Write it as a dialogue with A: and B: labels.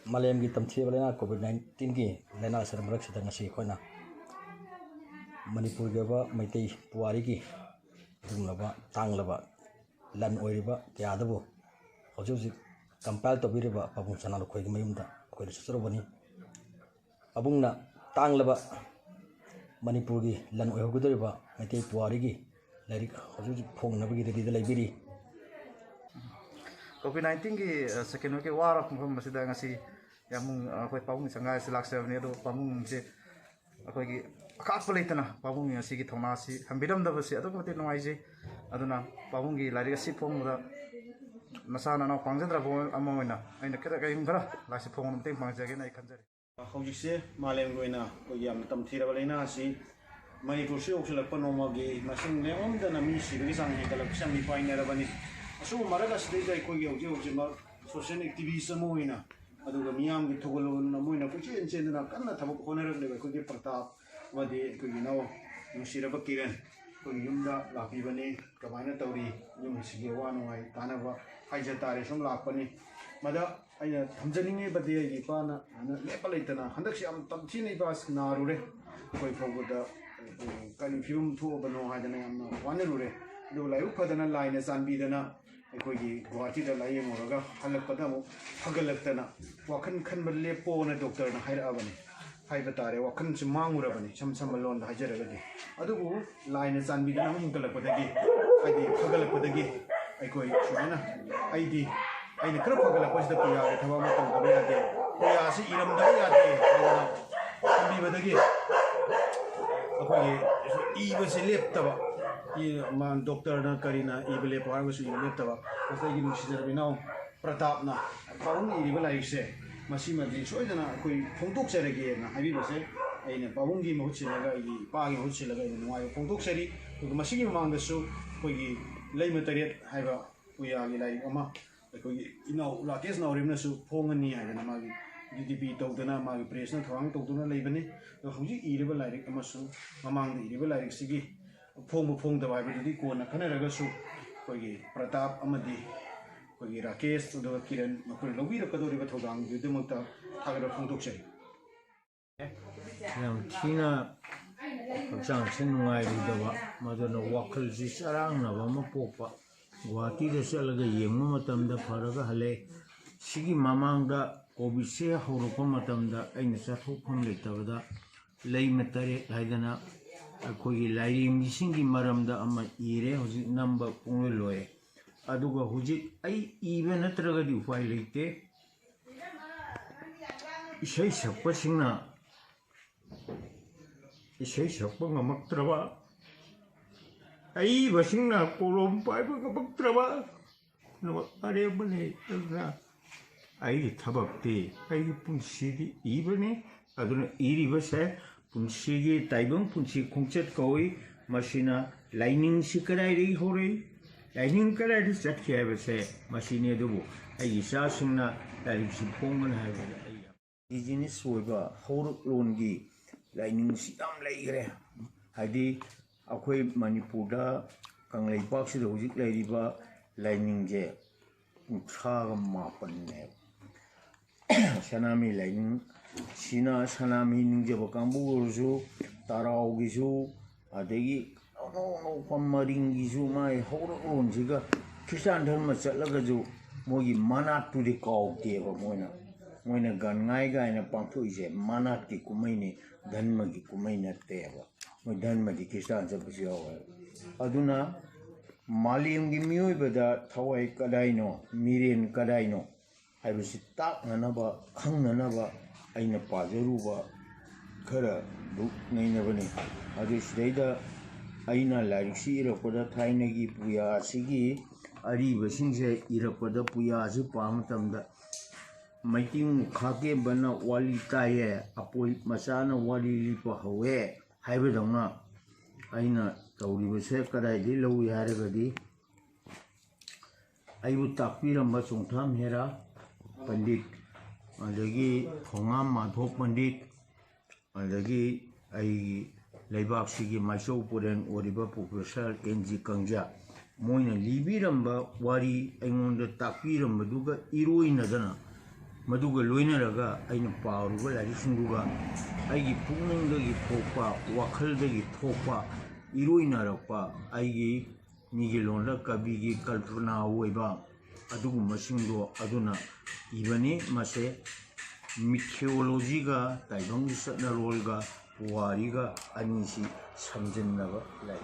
A: Malemgi tamthibal na COVID-19 gi lena sar marak sida ngasi khona Manipur gaba maitai puari gi dunglaba tanglaba lan oiriba yadabu hoji compile to biriba pabung channel khoi gi mayumda khoi susarobani abungna tanglaba Manipur gi lan oihogudoriba maitai puari gi lairik hoji phongnabagi ready da laibiri
B: COVID-19 ki second wave ki war mafam masida ngasi yamung akoi pabung sangai silak sevni ado pabung se akoi ki akap leitana pabung ngasi ki thona si hambiram da basi ado kote noi je aduna pabung ki lari si phong da masana na pangjadra bo amoina aina kera kai ngara lasi phong num te pangjage na ikhanjare
C: hojik se malem goina ko yam tam thira balena si Manipur se oksela panoma gi masing leom da na mi si gi sang hi kala sang mi paina ra bani asu maraga state dai ko yoje oje ma social activism moina aduga miyam gi thogolo na moina ko chen chen na kanna thabuk honera le ko gi pratap wadi ko gi naw musira bakiren ko yumda lapi bani kamaina tawri yum sige wa no ai kana ba haija tare som lapani mada aina thamjaninge bade gi pana ana lepalaitana handak si am tamchini bas narure koi fogoda kali film thu bano hajana am wanelure do layu phadana line sanbidana ꯑꯩꯈꯣꯏꯒꯤ ꯒꯨꯋꯥꯍꯥꯇꯤꯗ ꯂꯥꯌꯦꯡꯉꯨꯔꯒ ꯍꯜꯂꯛꯄꯗ ꯑꯃꯨꯛ ꯐꯒꯠꯂꯛꯇꯅ ꯋꯥꯈꯜ ꯈꯟꯕ ꯂꯦꯞꯄꯣꯅ ꯗꯣꯛꯇꯔꯅ ꯍꯥꯏꯔꯛꯑꯕꯅꯤ ꯍꯥꯏꯕ ꯇꯥꯔꯦ ꯋꯥꯈꯜꯁꯤ ꯃꯥꯡꯉꯨꯔꯕꯅꯤ ꯁꯝ ꯁꯝꯕ ꯂꯣꯟꯗ ꯍꯥꯏꯖꯔꯒꯗꯤ ꯑꯗꯨꯕꯨ ꯂꯥꯏꯅ ꯆꯥꯟꯕꯤꯗꯨꯅ ꯑꯃꯨꯛ ꯍꯦꯟꯒꯠꯂꯛꯄꯗꯒꯤ ꯍꯥꯏꯗꯤ ꯐꯒꯠꯂꯛꯄꯗꯒꯤ ꯑꯩꯈꯣꯏ ꯁꯨꯃꯥꯏꯅ ꯑꯩꯅ ꯈꯔ ꯐꯒꯠꯂꯛꯄꯁꯤꯗ ꯄꯨꯌꯥꯒꯤ ꯊꯕꯛ ꯑꯃ ꯇꯧꯗꯕ ꯌꯥꯗꯦ ꯄꯨꯌꯥꯁꯤ ꯏꯔꯝꯗꯕ ꯌꯥꯗꯦ ꯍꯥꯏꯗꯅ ꯊꯝꯕꯤꯕꯗꯒꯤ ꯑꯩꯈꯣꯏꯒꯤ ꯏꯕꯁꯤ ꯂꯦꯞꯇꯕ डॉक्टर करीना इबले पारगसु लेप्तबा असैगी नुसिजरबिनाव प्रतापना पावुंग इरिबा लाइसे मसिमदि सोइदना कोइ फोंदोकचरगे ना हाबिबसे अइने पावुंगी महुचिलगा इ पागी महुचिलगा इ नुवाय फोंदोकचरी मसिगी मांगदसु कोइगी लैमा तरेत हाइबा पुयागी लाई अमा कोइगी इनाव लाकेस नावरिमनसु फोंगनी हाइदना मागी DDP तौदना मागी प्रेसना थवांग तौदना लैबने हौजि इरिबा लाइरिक अमसु ममांग इरिबा लाइरिक सिगी फोंग दबा हाइबदि कोना खनरगसु कोइगी प्रताप अमदि कोइगी राकेश उदो किरण मखोय लौबिरकदोरिबा थौदांग दुदमक्ता थागरा फोंदोकसरि
D: यम थिना हक्चांग सिन नुंगाइरिदबा मदना वाखल जि चरांगनबा म पोपा गुवाहाटी दा चलगा येंगम मतमदा फरगा हले सिगी ममांगदा कोविड से हौरपा मतमदा अइना चाथोफम लेतबदा लैमतरे हाइदना अखोगी लाइरिंगिसिंगी मरमदा अमा इरे हुजिक नंबर पुंगले लोए अदुगा हुजिक आई इबे नत्रगदि उपाय लेते इसै सकपसिंगना इसै सकप ngमक्त्रबा आई बसिंगना कोलम पाइबा गबक्त्रबा नो अरे बने ना आई थबक्ते आई पुंसिदि इबने अदुना इरिबसे पुंसिगी ताइबंग पुंसि खोंचत कौई मसिना लाइनिंग सिकराइरि होरै लाइनिंग कराइरि चटखे हाइबसे मसिने दुबु आई इसासिंगना लाइरिंग सि फोंगन हाइबा बिजनेस ओइबा हौरक लोनगी लाइनिंग सि याम लैगरे हाइदि अखोइ मणिपुरदा कंगलैपाकसिदा हुजिक लैरिबा लाइनिंग जे कुंथ्रागा मापन्ने सनामी लाइनिंग सिना सनामी निंजब कांबुरजु तारावगिजु अदगी पमरिंगिजु माय हौरओनजिगा खिस्टान धर्म चलगजु मोगी मानात तुदि काउदेबा मोइना गनगाय गायना पांथोइजे मानात की कुमैने धर्म की कुमै नतेबा मोइ धर्म दि खिस्टान जबसु यावे अदुना मालियमगी मियोइबदा थवाई कदाइनो मिरेन कदाइनो हाइबसि ताकननबा खंगननबा अइना पाजरुबा खरा बुक नैनबने अदु सिदैदा अइना लाइरिक्सि इरकपदा थाइनगी पुयासिगी अरिबसिंसे इरकपदा पुयासि पामतमदा मैतिंग खाके बना वाली ताये अपोइ मचाना वाली लिपा हवे हाइबदौना अइना तौरिबसे कदाइदि लौइ हारगदि अइबु ताकपिरम्बा चोंथाम हेरा पंडित अदगी खोंगाम माधव पंडित अदगी आई लेबाक्सिगी माइसौ पुरेन ओरिबा प्रोफेसर एनजी कंजा मोइना लिबिरम्बा वारी अइंगोंदा ताकपिरम्बदुगा इरोइनदना मदुगा लोइनरगा अइना पारुगा लाइरिसिंगुगा आइगी पुंगनिंगदगी थोकपा वाखलदगी थोकपा इरोइनरकपा आइगी मिगी लोंदा कबिगी कल्पना ओइबा अदुगुमसिंगदो अदुना इबनी मसे मिथियोलॉजीगा ताइबंगी सतनरोलगा पुवारीगा अनिसी समजन्नबा लाइ